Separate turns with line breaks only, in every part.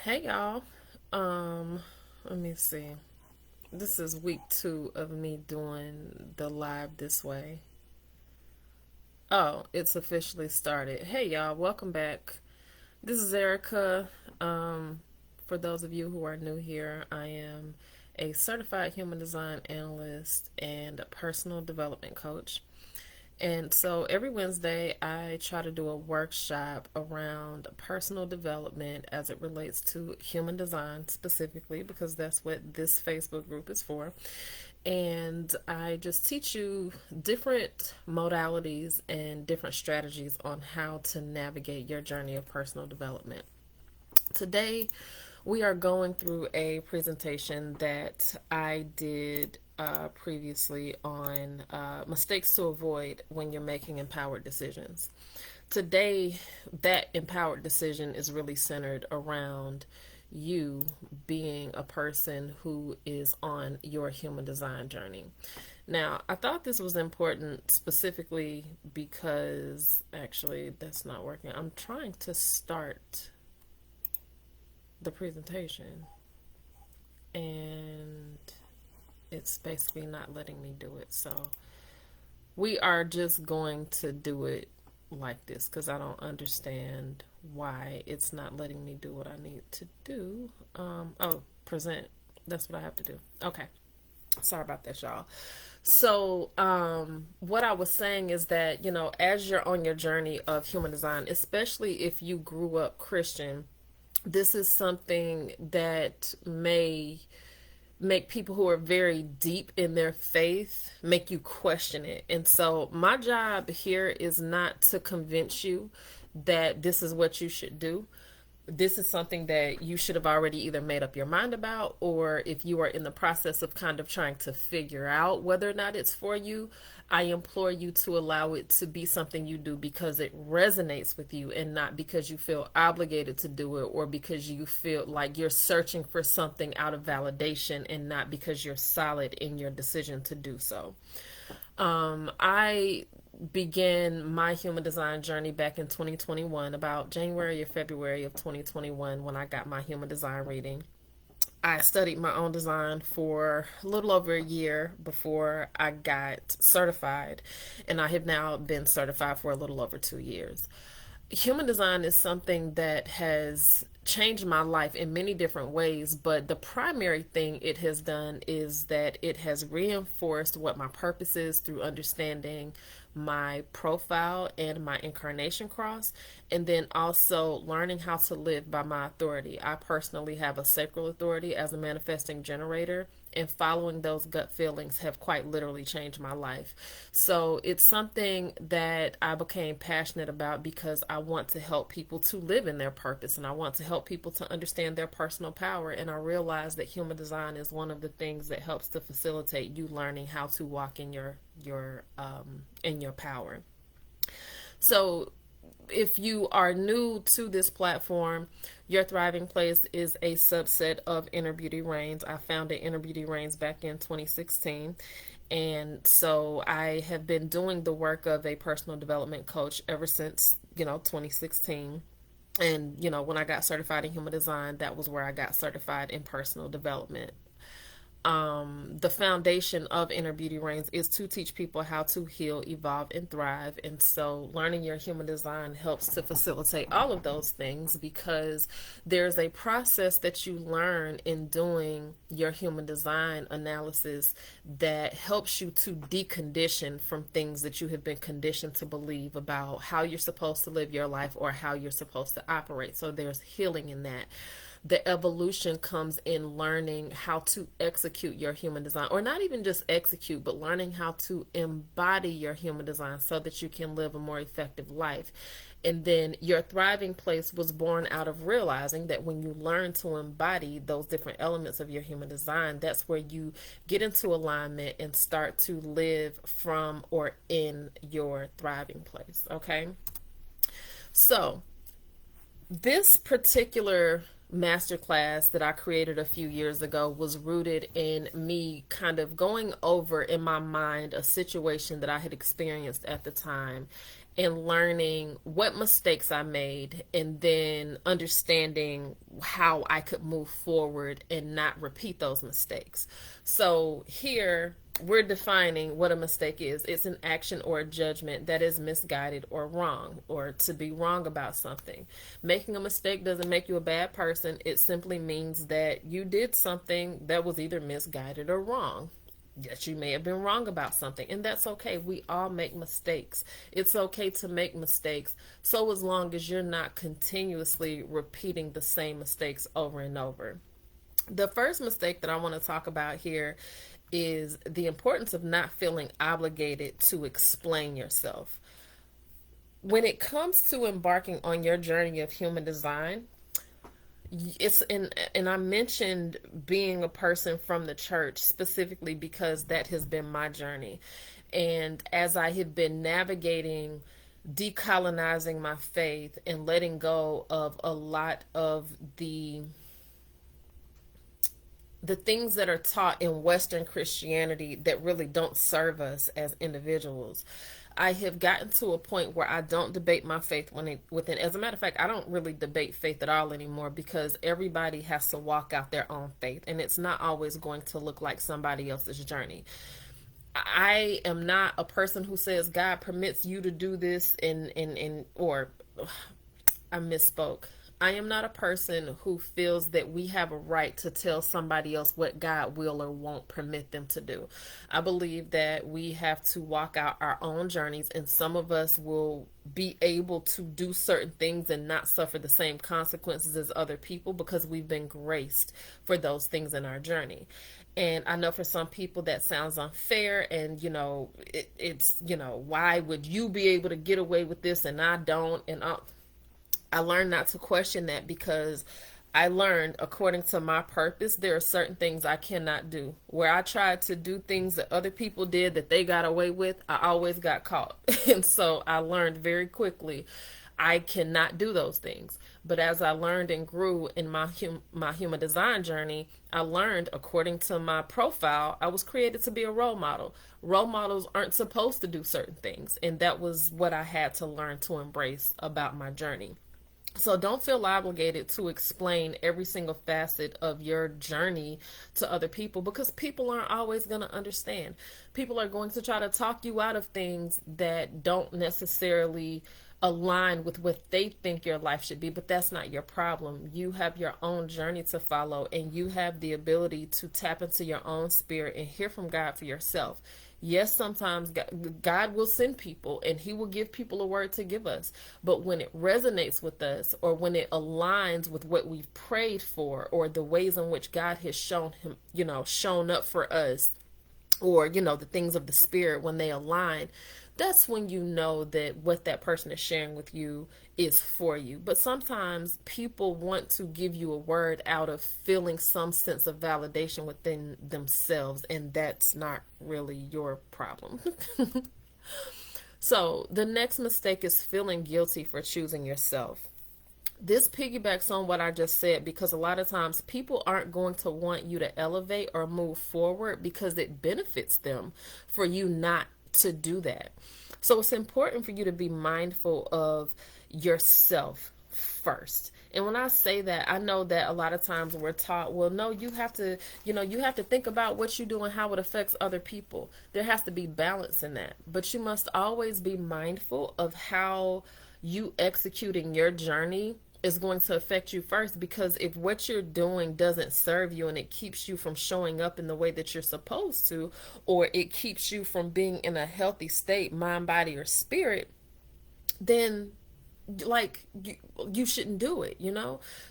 Hey y'all. Um, Let me see. This is week 2 of me doing the live this way. Oh, it's officially started. Hey y'all, welcome back. This is Erica. Um, for those of you who are new here, I am a certified human design analyst and a personal development coach. And so every Wednesday, I try to do a workshop around personal development as it relates to human design specifically, because that's what this Facebook group is for. And I just teach you different modalities and different strategies on how to navigate your journey of personal development. Today, we are going through a presentation that I did previously on mistakes to avoid when you're making empowered decisions. Today, that empowered decision is really centered around you being a person who is on your human design journey. Now, I thought this was important specifically because actually that's not working. I'm trying to start the presentation and it's basically not letting me do it. So we are just going to do it like this because I don't understand why it's not letting me do what I need to do. Oh, present. That's what I have to do. Okay. Sorry about that, y'all. So, what I was saying is that, as you're on your journey of human design, especially if you grew up Christian, this is something that may make people who are very deep in their faith make you question it. And so my job here is not to convince you that this is what you should do. This is something that you should have already either made up your mind about, or if you are in the process of kind of trying to figure out whether or not it's for you, I implore you to allow it to be something you do because it resonates with you and not because you feel obligated to do it or because you feel like you're searching for something out of validation and not because you're solid in your decision to do so. I began my human design journey back in 2021, about January or February of 2021, when I got my human design reading. I studied my own design for a little over a year before I got certified, and I have now been certified for a little over 2 years. Human design is something that has changed my life in many different ways, but the primary thing it has done is that it has reinforced what my purpose is through understanding my profile and my incarnation cross, and then also learning how to live by my authority. I personally have a sacral authority as a manifesting generator, and following those gut feelings have quite literally changed my life. So it's something that I became passionate about because I want to help people to live in their purpose, and I want to help people to understand their personal power. And I realize that human design is one of the things that helps to facilitate you learning how to walk in your power. So if you are new to this platform, Your Thriving Place is a subset of Inner Beauty Reigns. I founded Inner Beauty Reigns back in 2016. And so I have been doing the work of a personal development coach ever since, 2016. And, when I got certified in human design, that was where I got certified in personal development. The foundation of Inner Beauty Reigns is to teach people how to heal, evolve, and thrive. And so, learning your human design helps to facilitate all of those things because there's a process that you learn in doing your human design analysis that helps you to decondition from things that you have been conditioned to believe about how you're supposed to live your life or how you're supposed to operate. So, there's healing in that. The evolution comes in learning how to execute your human design, or not even just execute, but learning how to embody your human design so that you can live a more effective life. And then Your Thriving Place was born out of realizing that when you learn to embody those different elements of your human design, that's where you get into alignment and start to live from or in your thriving place. Okay. So, this particular masterclass that I created a few years ago was rooted in me kind of going over in my mind a situation that I had experienced at the time and learning what mistakes I made, and then understanding how I could move forward and not repeat those mistakes. So here we're defining what a mistake is. It's an action or a judgment that is misguided or wrong, or to be wrong about something. Making a mistake doesn't make you a bad person. It simply means that you did something that was either misguided or wrong. Yes, you may have been wrong about something, and that's okay. We all make mistakes. It's okay to make mistakes, so as long as you're not continuously repeating the same mistakes over and over. The first mistake that I want to talk about here is the importance of not feeling obligated to explain yourself. When it comes to embarking on your journey of human design, it's and I mentioned being a person from the church specifically because that has been my journey. And as I have been navigating decolonizing my faith and letting go of a lot of the things that are taught in Western Christianity that really don't serve us as individuals, I have gotten to a point where I don't debate my faith within. As a matter of fact, I don't really debate faith at all anymore because everybody has to walk out their own faith, and it's not always going to look like somebody else's journey. I am not a person who says God permits you to do this or I misspoke. I am not a person who feels that we have a right to tell somebody else what God will or won't permit them to do. I believe that we have to walk out our own journeys, and some of us will be able to do certain things and not suffer the same consequences as other people because we've been graced for those things in our journey. And I know for some people that sounds unfair, and it's why would you be able to get away with this and I don't? And I learned not to question that because I learned, according to my purpose, there are certain things I cannot do. Where I tried to do things that other people did that they got away with, I always got caught. And so I learned very quickly I cannot do those things. But as I learned and grew in my human design journey, I learned, according to my profile, I was created to be a role model. Role models aren't supposed to do certain things, and that was what I had to learn to embrace about my journey. So don't feel obligated to explain every single facet of your journey to other people because people aren't always going to understand. People are going to try to talk you out of things that don't necessarily align with what they think your life should be, but that's not your problem. You have your own journey to follow, and you have the ability to tap into your own spirit and hear from God for yourself. Yes, sometimes God will send people and he will give people a word to give us. But when it resonates with us, or when it aligns with what we've prayed for, or the ways in which God has shown up for us, or, the things of the spirit, when they align, that's when you know that what that person is sharing with you is for you. But sometimes people want to give you a word out of feeling some sense of validation within themselves, and that's not really your problem. So the next mistake is feeling guilty for choosing yourself. This piggybacks on what I just said because a lot of times people aren't going to want you to elevate or move forward because it benefits them for you not to do that. So it's important for you to be mindful of yourself first. And when I say that, I know that a lot of times we're taught, well, no, you have to think about what you do and how it affects other people. There has to be balance in that. But you must always be mindful of how you executing your journey is going to affect you first, because if what you're doing doesn't serve you and it keeps you from showing up in the way that you're supposed to, or it keeps you from being in a healthy state, mind, body, or spirit, then you shouldn't do it.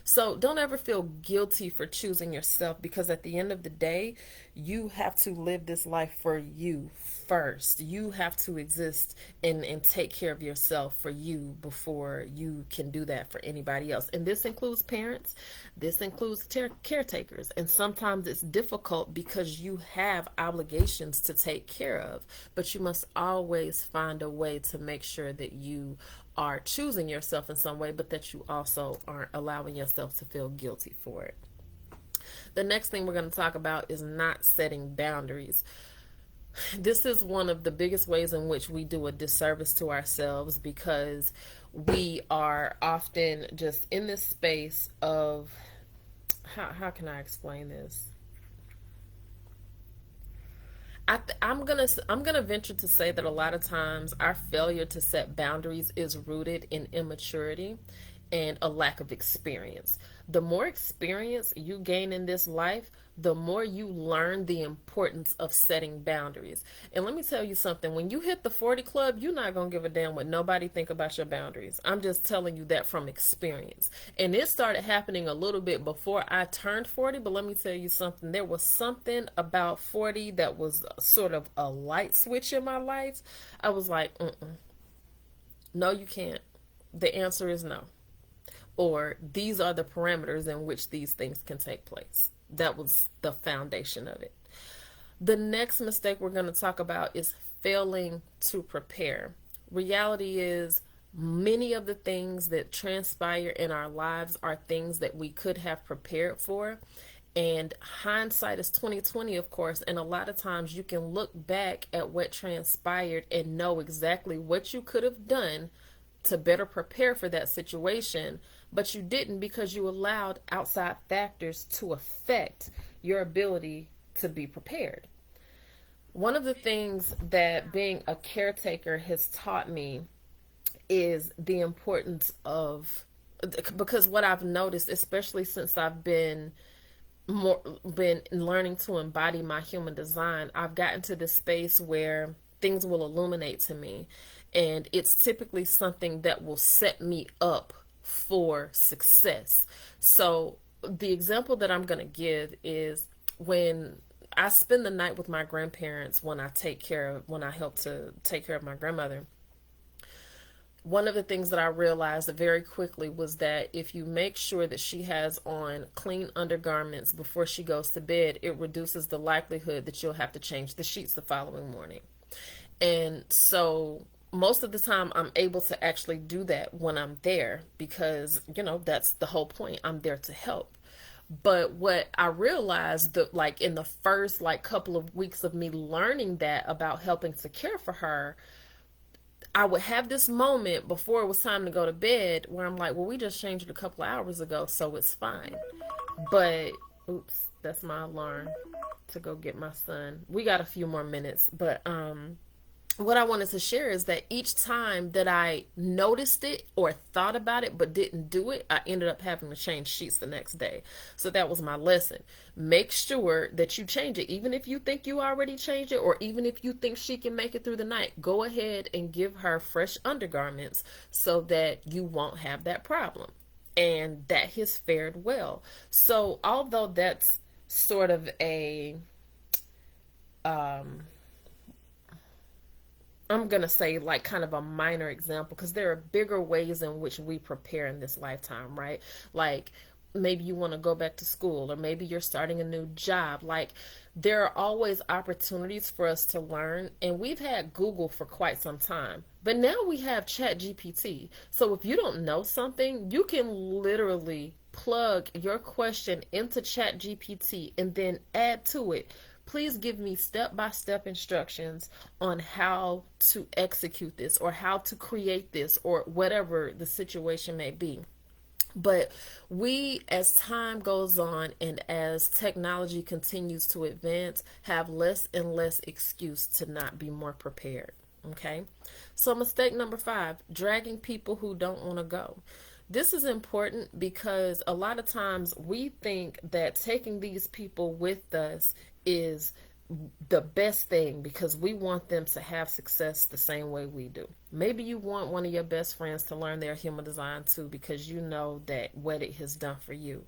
So don't ever feel guilty for choosing yourself, because at the end of the day, you have to live this life for you first. You have to exist and take care of yourself for you before you can do that for anybody else. And this includes parents, this includes caretakers. And sometimes it's difficult because you have obligations to take care of, but you must always find a way to make sure that you are choosing yourself in some way, but that you also aren't allowing yourself to feel guilty for it. The next thing we're going to talk about is not setting boundaries. This is one of the biggest ways in which we do a disservice to ourselves, because we are often just in this space of how can I explain this? I'm gonna venture to say that a lot of times our failure to set boundaries is rooted in immaturity and a lack of experience. The more experience you gain in this life, the more you learn the importance of setting boundaries. And let me tell you something, when you hit the 40 club, you're not going to give a damn what nobody think about your boundaries. I'm just telling you that from experience. And it started happening a little bit before I turned 40, but let me tell you something, there was something about 40 that was sort of a light switch in my life. I was like, no, you can't. The answer is no. Or these are the parameters in which these things can take place. That was the foundation of it. The next mistake we're going to talk about is failing to prepare. Reality is, many of the things that transpire in our lives are things that we could have prepared for. And hindsight is 2020, of course, and a lot of times you can look back at what transpired and know exactly what you could have done to better prepare for that situation, but you didn't because you allowed outside factors to affect your ability to be prepared. One of the things that being a caretaker has taught me is the importance of, because what I've noticed, especially since I've been learning to embody my human design, I've gotten to this space where things will illuminate to me, and it's typically something that will set me up for success. So the example that I'm going to give is when I spend the night with my grandparents, when I help to take care of my grandmother. One of the things that I realized very quickly was that if you make sure that she has on clean undergarments before she goes to bed, it reduces the likelihood that you'll have to change the sheets the following morning. And so most of the time I'm able to actually do that when I'm there, because, that's the whole point. I'm there to help. But what I realized, that like in the first like couple of weeks of me learning that about helping to care for her, I would have this moment before it was time to go to bed where I'm like, well, we just changed it a couple of hours ago, so it's fine. But, oops, that's my alarm to go get my son. We got a few more minutes, but what I wanted to share is that each time that I noticed it or thought about it but didn't do it, I ended up having to change sheets the next day. So that was my lesson. Make sure that you change it. Even if you think you already changed it, or even if you think she can make it through the night, go ahead and give her fresh undergarments so that you won't have that problem. And that has fared well. So although that's sort of a I'm going to say like kind of a minor example, because there are bigger ways in which we prepare in this lifetime, right? Like maybe you want to go back to school, or maybe you're starting a new job. Like there are always opportunities for us to learn, and we've had Google for quite some time. But now we have Chat GPT. So if you don't know something, you can literally plug your question into Chat GPT and then add to it, please give me step-by-step instructions on how to execute this, or how to create this, or whatever the situation may be. But we, as time goes on and as technology continues to advance, have less and less excuse to not be more prepared. Okay? So mistake number 5, dragging people who don't want to go. This is important because a lot of times we think that taking these people with us is the best thing because we want them to have success the same way we do. Maybe you want one of your best friends to learn their human design too, because you know that what it has done for you.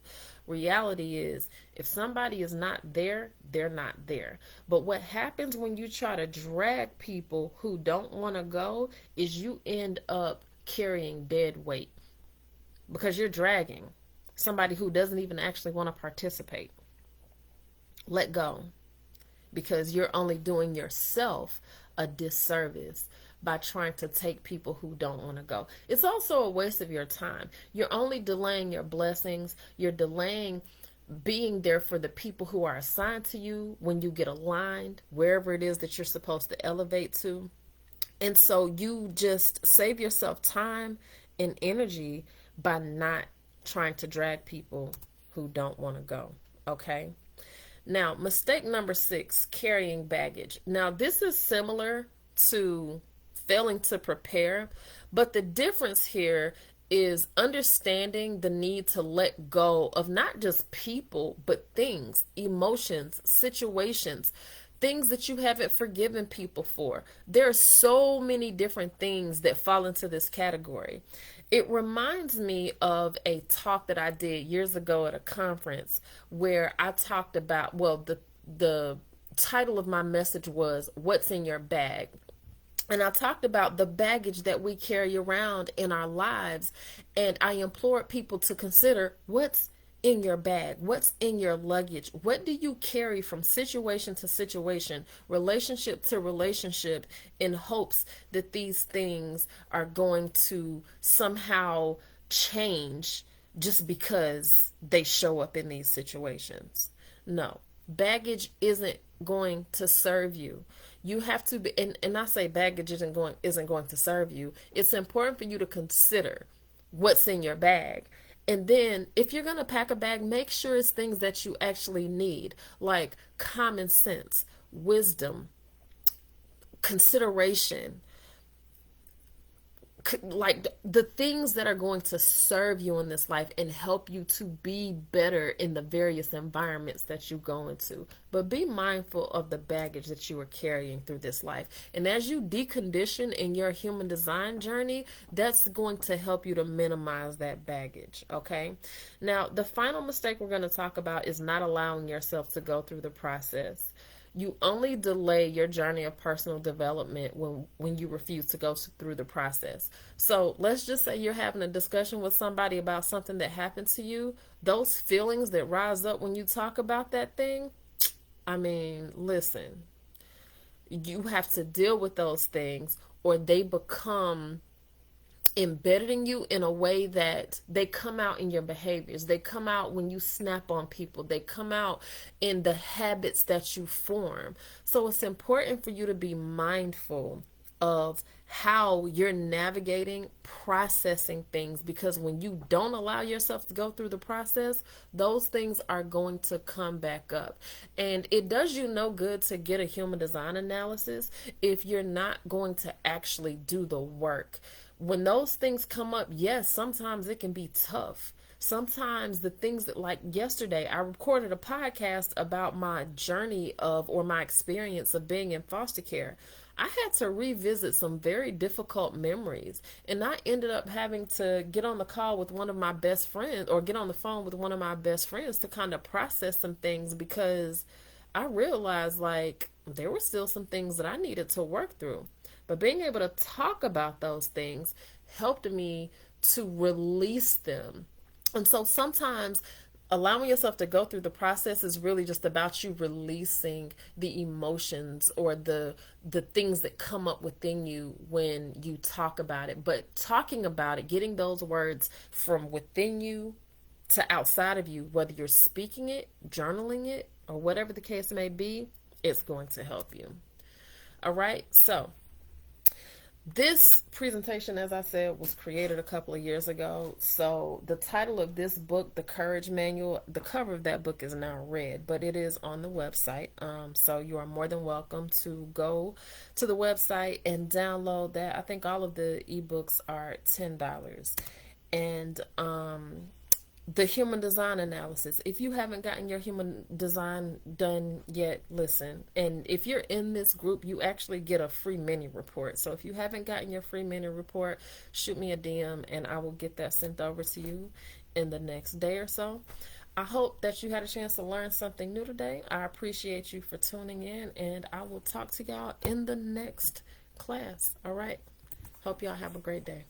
Reality is, if somebody is not there, they're not there. But what happens when you try to drag people who don't want to go is you end up carrying dead weight, because you're dragging somebody who doesn't even actually want to participate. Let go, because you're only doing yourself a disservice by trying to take people who don't want to go. It's also a waste of your time. You're only delaying your blessings. You're delaying being there for the people who are assigned to you when you get aligned, wherever it is that you're supposed to elevate to. And so you just save yourself time and energy by not trying to drag people who don't want to go. Okay. Now, mistake number 6, carrying baggage. Now, this is similar to failing to prepare, but the difference here is understanding the need to let go of not just people, but things, emotions, situations, things that you haven't forgiven people for. There are so many different things that fall into this category. It reminds me of a talk that I did years ago at a conference where I talked about, well, the title of my message was "What's in Your Bag?" And I talked about the baggage that we carry around in our lives. And I implored people to consider what's in your bag, what's in your luggage, what do you carry from situation to situation, relationship to relationship, in hopes that these things are going to somehow change just because they show up in these situations. No, baggage isn't going to serve you. You have to be, and I say baggage isn't going to serve you. It's important for you to consider what's in your bag. And then if you're going to pack a bag, make sure it's things that you actually need, like common sense, wisdom, consideration, like the things that are going to serve you in this life and help you to be better in the various environments that you go into. But be mindful of the baggage that you are carrying through this life. And as you decondition in your human design journey, that's going to help you to minimize that baggage. Okay. Now, the final mistake we're going to talk about is not allowing yourself to go through the process. You only delay your journey of personal development when you refuse to go through the process. So let's just say you're having a discussion with somebody about something that happened to you. Those feelings that rise up when you talk about that thing, I mean, listen, you have to deal with those things or they become embedded in you in a way that they come out in your behaviors. They come out when you snap on people. They come out in the habits that you form. So it's important for you to be mindful of how you're navigating, processing things, because when you don't allow yourself to go through the process, those things are going to come back up. And it does you no good to get a human design analysis if you're not going to actually do the work. When those things come up, yes, sometimes it can be tough. Sometimes the things that, like yesterday, I recorded a podcast about my journey or my experience of being in foster care. I had to revisit some very difficult memories, and I ended up having to get on the call with one of my best friends, or get on the phone with one of my best friends to kind of process some things, because I realized like there were still some things that I needed to work through. But being able to talk about those things helped me to release them. And so sometimes allowing yourself to go through the process is really just about you releasing the emotions or the things that come up within you when you talk about it. But talking about it, getting those words from within you to outside of you, whether you're speaking it, journaling it, or whatever the case may be, it's going to help you. All right. So this presentation, as I said, was created a couple of years ago. So the title of this book, The Courage Manual, the cover of that book is now red, but it is on the website. So you are more than welcome to go to the website and download that. I think all of the ebooks are $10. And the human design analysis. If you haven't gotten your human design done yet, listen. And if you're in this group, you actually get a free mini report. So if you haven't gotten your free mini report, shoot me a DM and I will get that sent over to you in the next day or so. I hope that you had a chance to learn something new today. I appreciate you for tuning in, and I will talk to y'all in the next class. All right. Hope y'all have a great day.